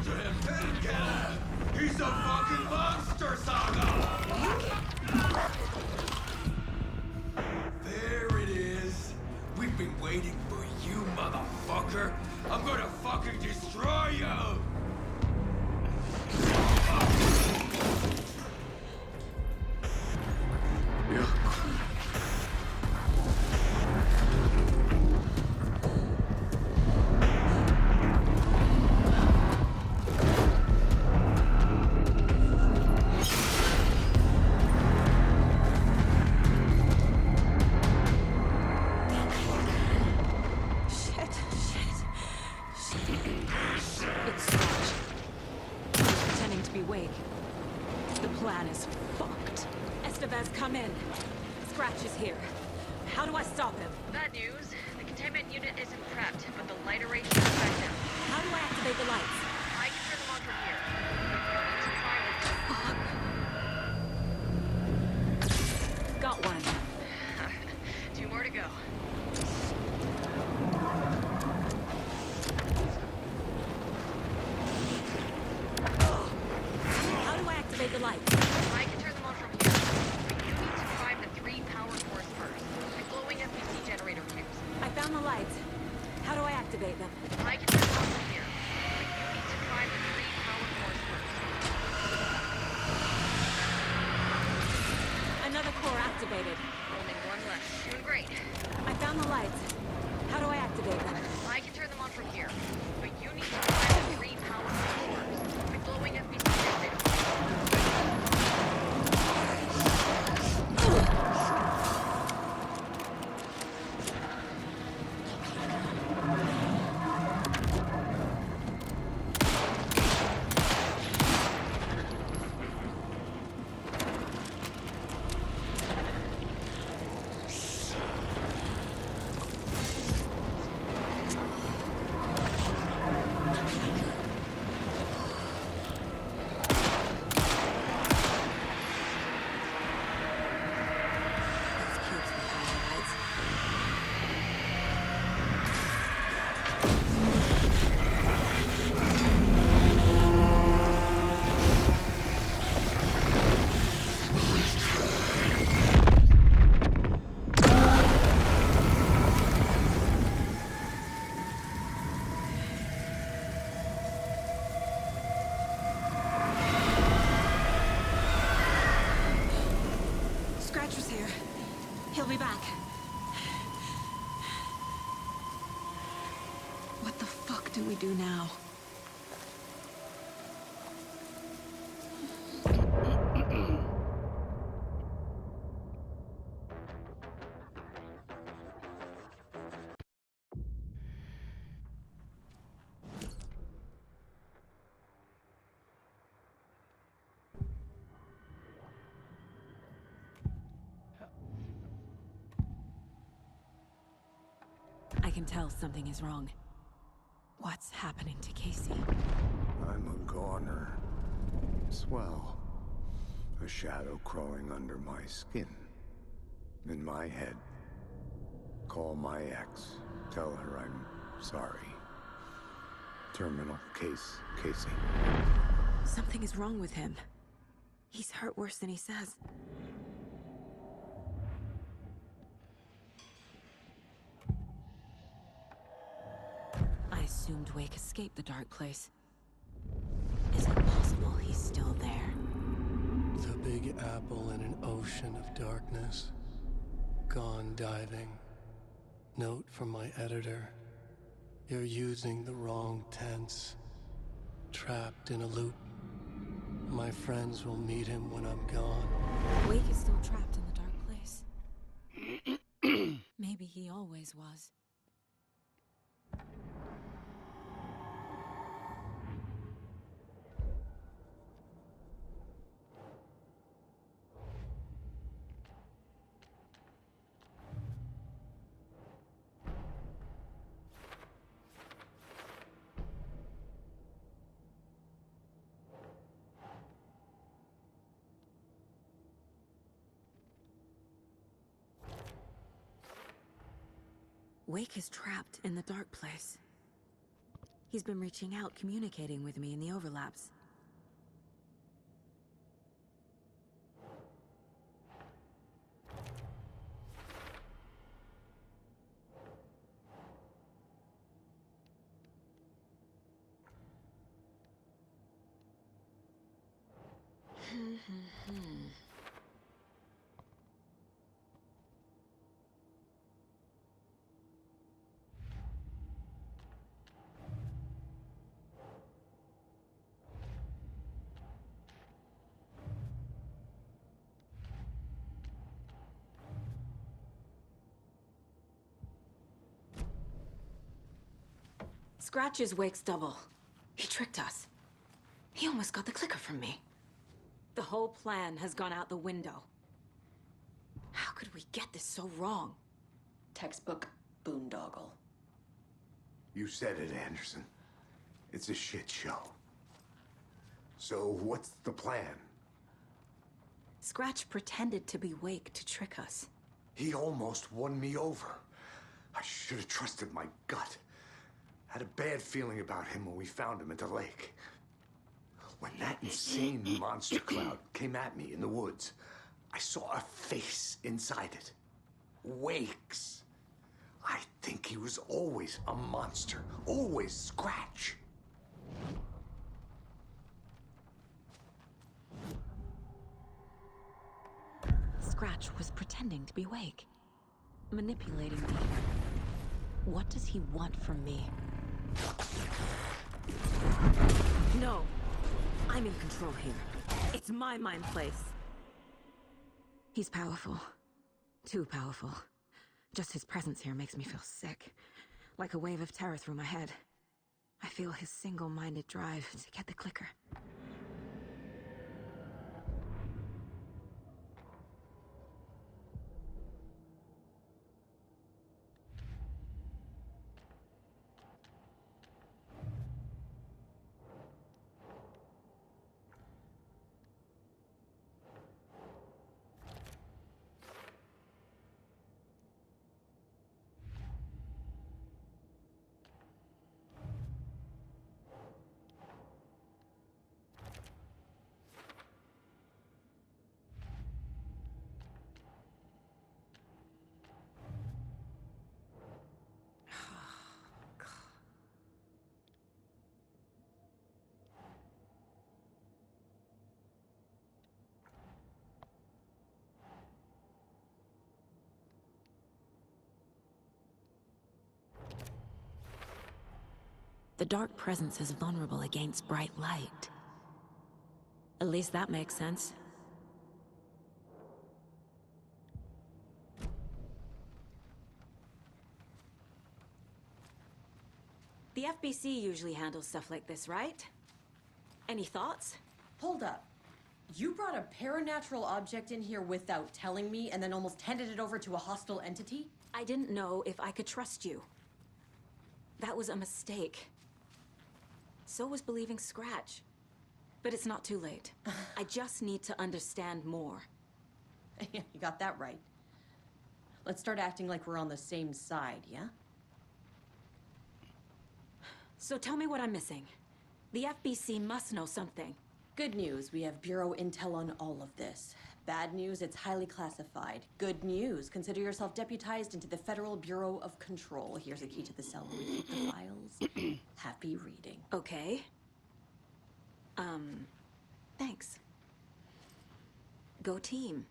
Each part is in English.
to him! Kill him! He's a fucking monster, Saga! There it is! We've been waiting for you, motherfucker! I'm gonna fucking destroy you! Come in. Scratch is here. How do I stop him? Bad news. The containment unit isn't prepped, but the light array should affect him. How do I activate the lights? I can turn them on from here. You'll need to try with... Got one. 2 more to go. How do I activate the lights? I can turn them on from here. But you need to prime the 3 power cores first. The glowing FPC generator tubes. I found the lights. How do I activate them? I can turn them on from here. But you need to prime the 3 power cores first. Another core activated. Only 1 left. Doing great. I found the lights. How do I activate them? I can turn them on from here. But you need to prime the 3 power cores first. The glowing FPC generator tubes. He'll be back. What the fuck do we do now? I can tell something is wrong. What's happening to Casey? I'm a goner. Swell. A shadow crawling under my skin. In my head. Call my ex. Tell her I'm sorry. Terminal case, Casey. Something is wrong with him. He's hurt worse than he says. I assumed Wake escaped the dark place. Is it possible he's still there? The Big Apple in an ocean of darkness. Gone diving. Note from my editor. You're using the wrong tense. Trapped in a loop. My friends will meet him when I'm gone. Wake is still trapped in the dark place. Maybe he always was. Wake is trapped in the dark place. He's been reaching out, communicating with me in the overlaps. Scratch is Wake's double. He tricked us. He almost got the clicker from me. The whole plan has gone out the window. How could we get this so wrong? Textbook boondoggle. You said it, Anderson. It's a shit show. So what's the plan? Scratch pretended to be Wake to trick us. He almost won me over. I should have trusted my gut. Had a bad feeling about him when we found him at the lake. When that insane monster cloud came at me in the woods, I saw a face inside it. Wake's. I think he was always a monster. Always Scratch. Scratch was pretending to be Wake. Manipulating me. What does he want from me? No. I'm in control here. It's my mind place. He's powerful. Too powerful. Just his presence here makes me feel sick. Like a wave of terror through my head. I feel his single-minded drive to get the clicker. The dark presence is vulnerable against bright light. At least that makes sense. The FBC usually handles stuff like this, right? Any thoughts? Hold up. You brought a paranatural object in here without telling me and then almost handed it over to a hostile entity? I didn't know if I could trust you. That was a mistake. So was believing Scratch. But it's not too late. I just need to understand more. Yeah, you got that right. Let's start acting like we're on the same side, yeah? So tell me what I'm missing. The FBC must know something. Good news, we have Bureau intel on all of this. Bad news, it's highly classified. Good news, consider yourself deputized into the Federal Bureau of Control. Here's a key to the cell where we keep the files. Happy reading. Okay. Thanks. Go team.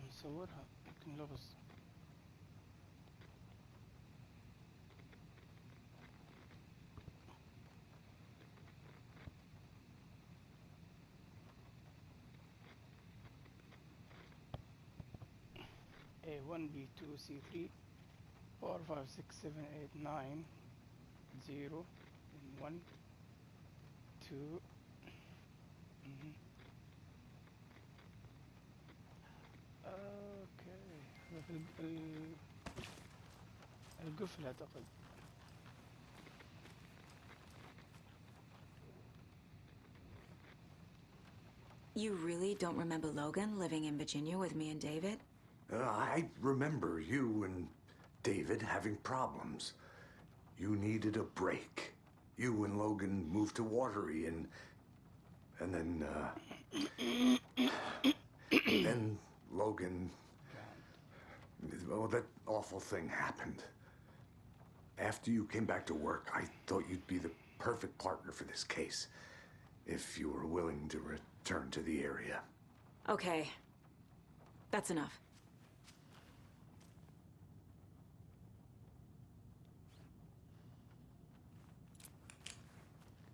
نصورها يمكن لغز. A1 B2 C3 4 5 6 7 8 9 0 and 1 2. Mhm. اوكي هذا في القفل اعتقد. You really don't remember Logan living in Virginia with me and David? I remember you and David having problems. You needed a break. You and Logan moved to Watery and then Logan, well, that awful thing happened. After you came back to work, I thought you'd be the perfect partner for this case, if you were willing to return to the area. Okay. That's enough.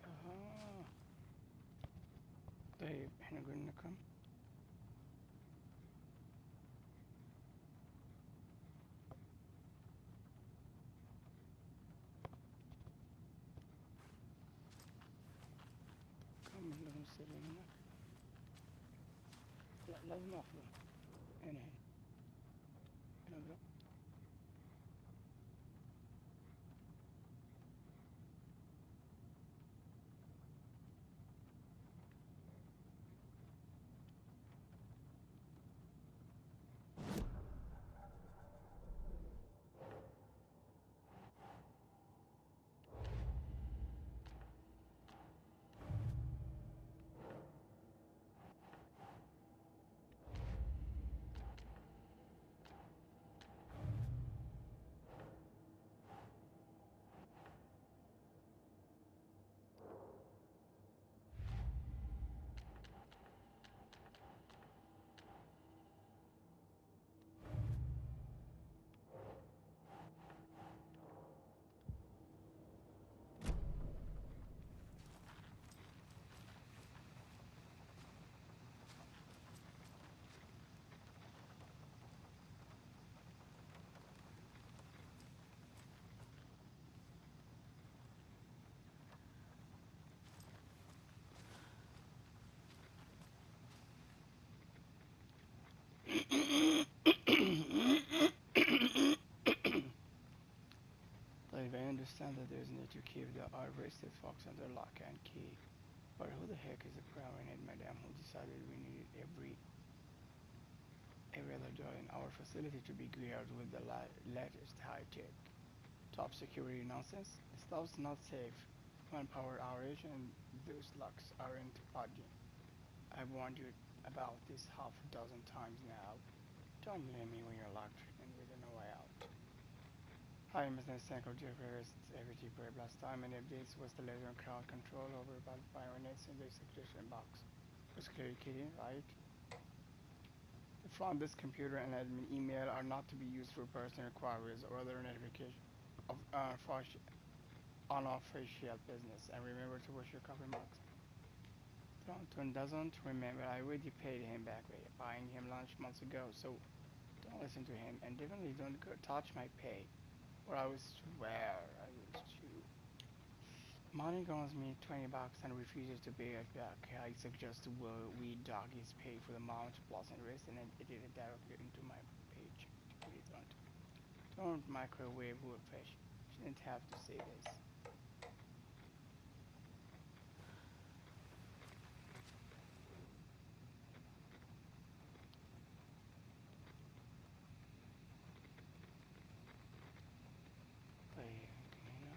اها طيب احنا قلنا كم؟ كم اللي بنسوي هنا؟ لا لازم اخذه هنا هنا. طيب I understand that there's need to keep the arrested fox under lock and key. But who the heck is the crowned madam who decided we needed every other door in our facility to be geared with the latest high-tech, top security nonsense? Stuff's not safe. One power outage and those locks aren't budging. I've warned you about this half a dozen times now. Don't blame me when you're locked in with no way out. Hi, Mr. Sanko Jeffers, every break last time, and if this was the laser crowd control over about bayonets in the execution box. Was clearly kidding, right? From this computer and admin email are not to be used for personal queries or other notification of unofficial business. And remember to wash your coffee mugs. Thornton doesn't remember. I already paid him back by buying him lunch months ago, so don't listen to him, and definitely don't touch my pay, or I will swear I will chew. Money owes me $20 and refuses to pay it back. I suggest we doggies pay for the amount plus interest and then edit it directly into my page. Please don't microwave wood fish. Shouldn't have to say this. طيب هنا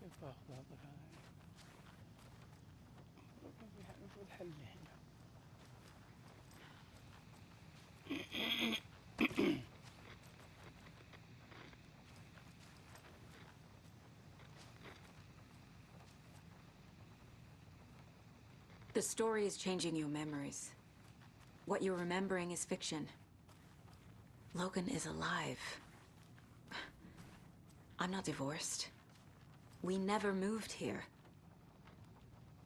كيف باخذ هذا المفروض حل هنا. The story is changing your memories. What you're remembering is fiction. Logan is alive. I'm not divorced. We never moved here.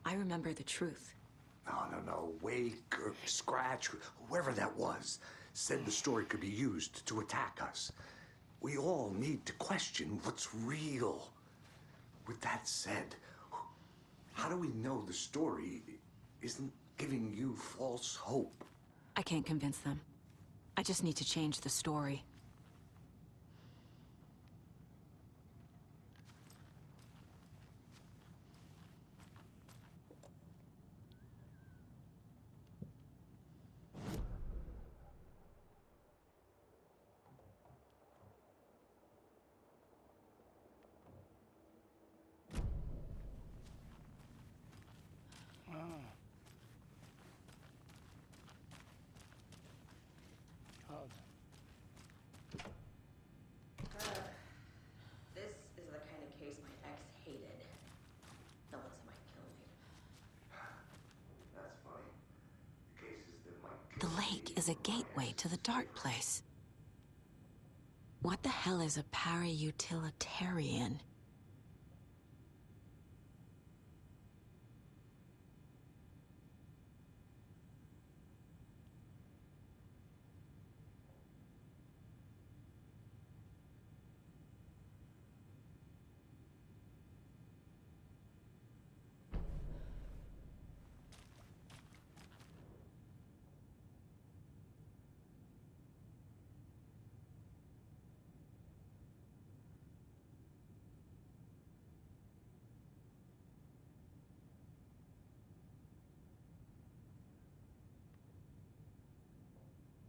I remember the truth. No. Wake or Scratch, whoever that was, said the story could be used to attack us. We all need to question what's real. With that said, how do we know the story isn't giving you false hope? I can't convince them. I just need to change the story. God. This is the kind of case my ex hated. The ones that might kill me. That's funny. The cases that might The lake is a gateway to the dark place. What the hell is a para-utilitarian?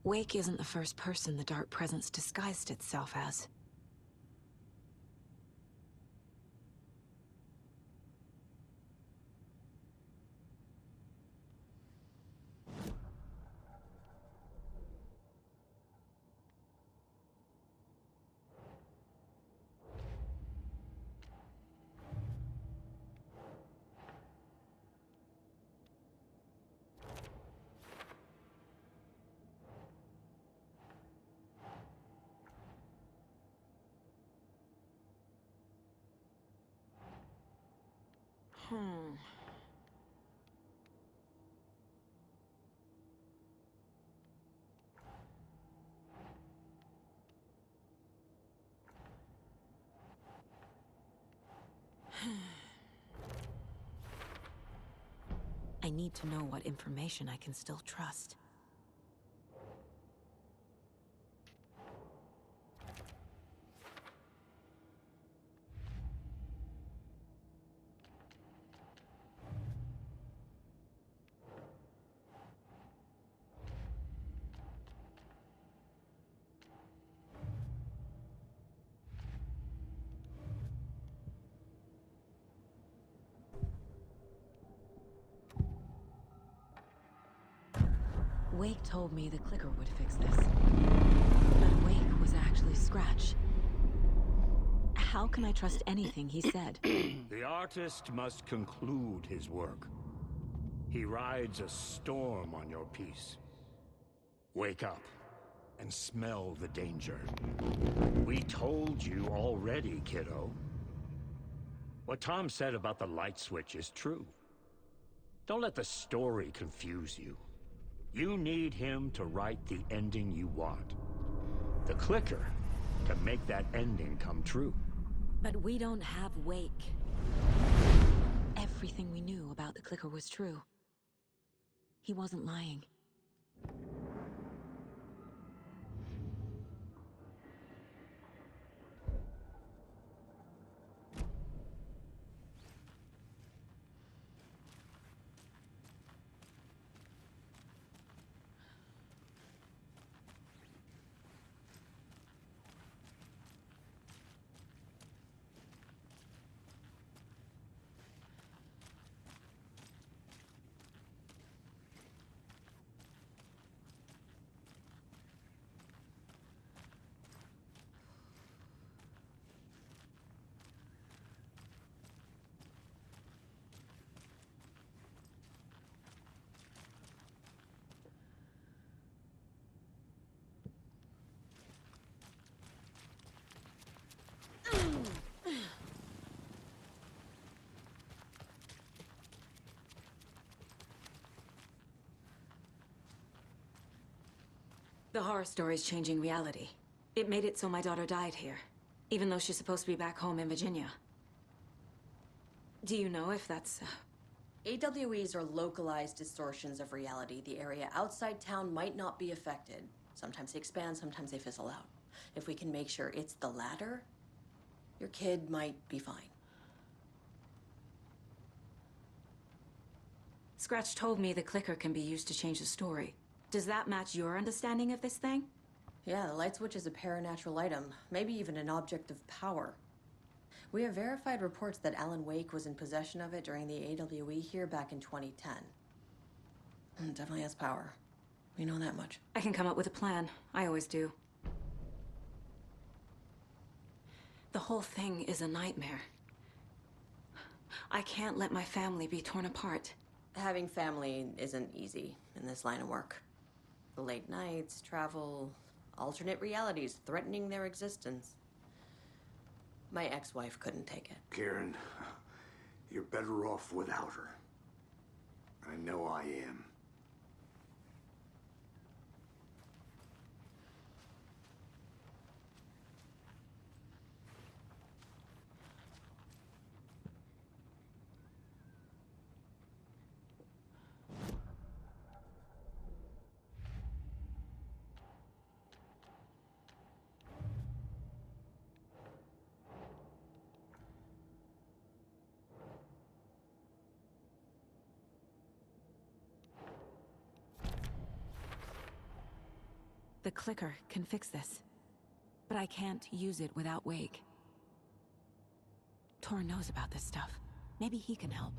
Wake isn't the first person the dark presence disguised itself as. I need to know what information I can still trust. Wake told me the clicker would fix this. But Wake was actually Scratch. How can I trust anything he said? The artist must conclude his work. He rides a storm on your piece. Wake up and smell the danger. We told you already, kiddo. What Tom said about the light switch is true. Don't let the story confuse you. You need him to write the ending you want. The clicker to make that ending come true. But we don't have Wake. Everything we knew about the clicker was true. He wasn't lying. The horror story's changing reality. It made it so my daughter died here, even though she's supposed to be back home in Virginia. Do you know if that's... AWEs are localized distortions of reality. The area outside town might not be affected. Sometimes they expand, sometimes they fizzle out. If we can make sure it's the latter, your kid might be fine. Scratch told me the clicker can be used to change the story. Does that match your understanding of this thing? Yeah, the light switch is a paranatural item, maybe even an object of power. We have verified reports that Alan Wake was in possession of it during the AWE here back in 2010. Definitely has power. We know that much. I can come up with a plan. I always do. The whole thing is a nightmare. I can't let my family be torn apart. Having family isn't easy in this line of work. The late nights, travel, alternate realities threatening their existence. My ex-wife couldn't take it. Karen, you're better off without her. I know I am. The clicker can fix this. But I can't use it without Wake. Tor knows about this stuff. Maybe he can help.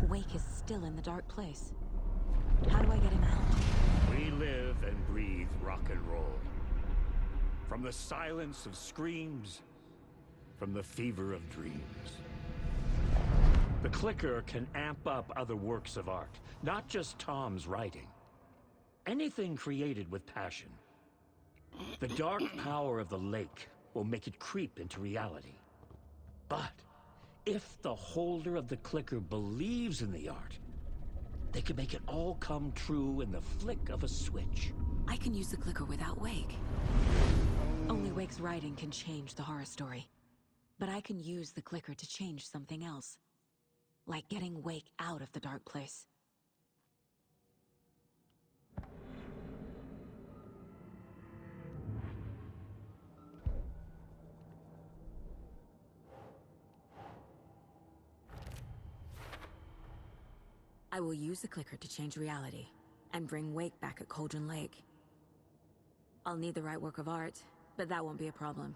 Wake is still in the dark place. How do I get him out? We live and breathe rock and roll. From the silence of screams, from the fever of dreams. The clicker can amp up other works of art, not just Tom's writing. Anything created with passion. The dark power of the lake will make it creep into reality. But if the holder of the clicker believes in the art, they can make it all come true in the flick of a switch. I can use the clicker without Wake. Only Wake's writing can change the horror story. But I can use the clicker to change something else. Like getting Wake out of the dark place. I will use the clicker to change reality and bring Wake back at Cauldron Lake. I'll need the right work of art, but that won't be a problem.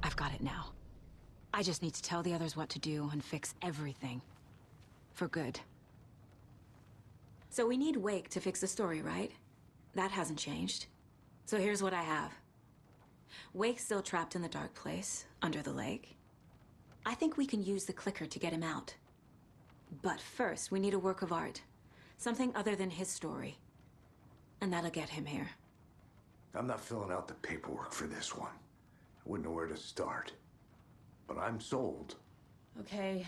I've got it now. I just need to tell the others what to do and fix everything. For good. So we need Wake to fix the story, right? That hasn't changed. So here's what I have. Wake's still trapped in the dark place, under the lake. I think we can use the clicker to get him out. But first, we need a work of art. Something other than his story. And that'll get him here. I'm not filling out the paperwork for this one. I wouldn't know where to start. But I'm sold. Okay.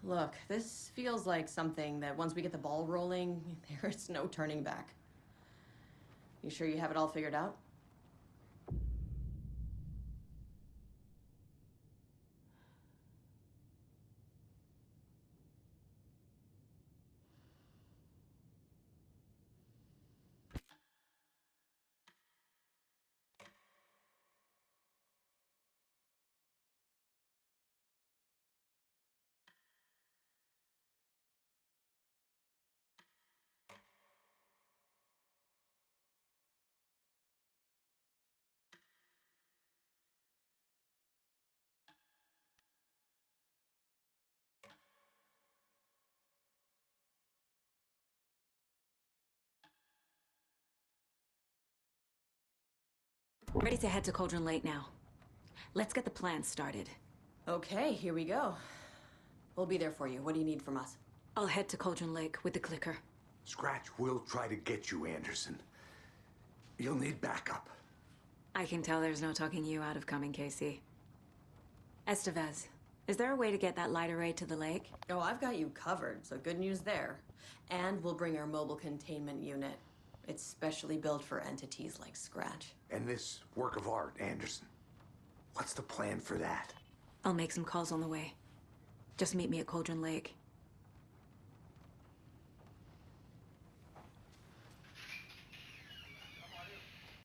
Look, this feels like something that once we get the ball rolling, there is no turning back. You sure you have it all figured out? Ready to head to Cauldron Lake now. Let's get the plan started. Okay, here we go. We'll be there for you. What do you need from us? I'll head to Cauldron Lake with the clicker. Scratch will try to get you, Anderson. You'll need backup. I can tell there's no talking you out of coming, Casey. Estevez, is there a way to get that light array to the lake? Oh, I've got you covered, so good news there. And we'll bring our mobile containment unit. It's specially built for entities like Scratch. And this work of art, Anderson. What's the plan for that? I'll make some calls on the way. Just meet me at Cauldron Lake.